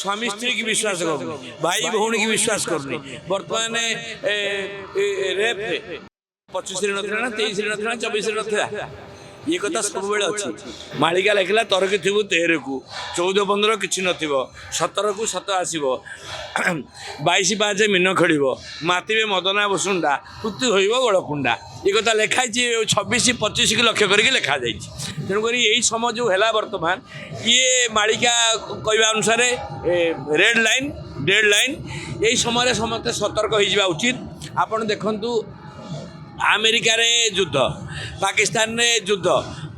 स्वामी स्त्री की विश्वास करूँ भाई भौणी की विश्वास करूँ बर्तमान रेप 25 ना 23 ना 24 ना ये कथा सब बेले अच्छी मालिका लिखला तरक थी 13 को 14 15 कि न 17 को 7 आसो 22 5 मीन खेल मातिबे मदना बसुंडा पृथ्वी हो गोड़कुंडा ये कथा लिखाई 26 25 की लक्ष्य करके लिखा जाए तेणुक यही समय जो है बर्तमान ये मालिका कहवा अनुसार रेड लाइन डेड लाइन यही समय समस्त सतर्क हो उचित आपड़ देखु अमेरिका रे युद्ध पाकिस्तान रे युद्ध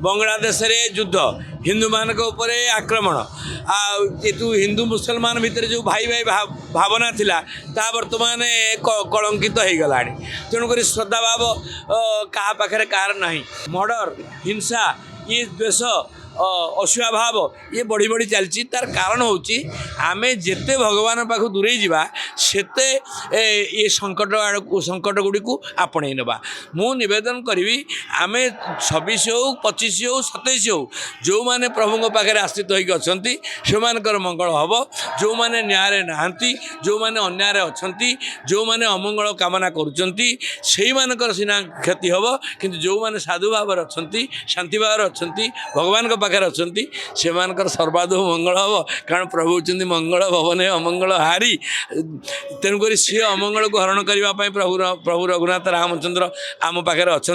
बांग्लादेश रे युद्ध हिंदू मान आक्रमण आतु हिंदू मुसलमान भितर जो भाई भाई भावना थिला ता वर्तमान कलंकित हो गला तेणुक श्रद्धा भाव क्या पाखे कहार ना मर्डर हिंसा ये द्वेष असूया भाव ये बढ़ी बढ़ी चलती तार कारण होची आमे जेते भगवान पाख दूरे जावा सेते ये संकट गुड़ी को आपणे नवा मु निवेदन करी आमे 26 हो 25 हो 27 हो जो माने प्रभु पाखे आश्रित होकर अच्छा से मंगल हम जो माने न्याय नहांती जो माने अन्याय अच्छी जो माने अमंगल कामना कर सीना क्षति हम किंतु जो माने साधु भाव अच्छा शांति भाव अच्छा भगवान पाखे अच्छा से सर्वाधु मंगल हम कारण प्रभु होती मंगल भवन अमंगल हारी तेणुक सी अमंगल को हरण करने प्रभु रघुनाथ रामचंद्र आम पाखे अच्छा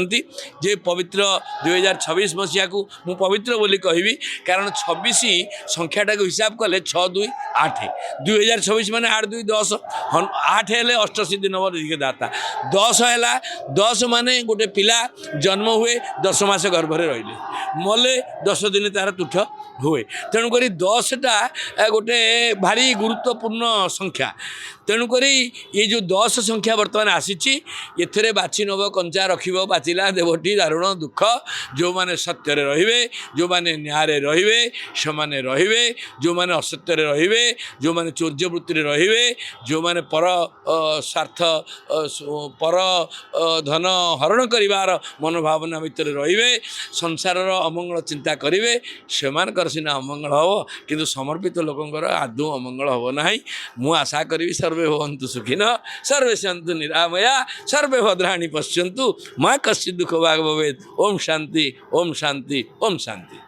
जे पवित्र 2026 मसीहा को मु पवित्र बोली कहबी कारण 26 संख्याटा को हिसाब कले 6 2 8 2026 माने 8 2 10 8 हेले अष्टसिद्धि नंबर दाता 10 है 10 माने गोटे पिला जन्म हुए 10 मास गर्भरे रहिले मले 10 दिन तार तुठ हुए तेणुक 10टा गोटे भारी गुरुत्वपूर्ण संख्या तेणुक ये जो 10 संख्या बर्तमान आसी एथे बाछी नब कंचा रख बाचिला देवटी दारुण दुख जो माने सत्य रे जो माने न्याय रे से माने रे जो माने असत्य रे जो माने चौर्यवृत्ति रे जो माने पर स्वार्थ पर धन हरण करिवार मनोभावना भितर रे संसार अमंगल चिंता करेंगे से सीना अमंगल हम किंतु समर्पित लोकंर आदौ अमंगल हम ना मु आशा करी सर्वे भवन्तु सुखिन सर्वे सन्तु निरामया सर्वे भद्राणि पश्यन्तु मा कश्चित् दुःख भाग् भवेत् ओम शांति ओम शांति ओम शांति।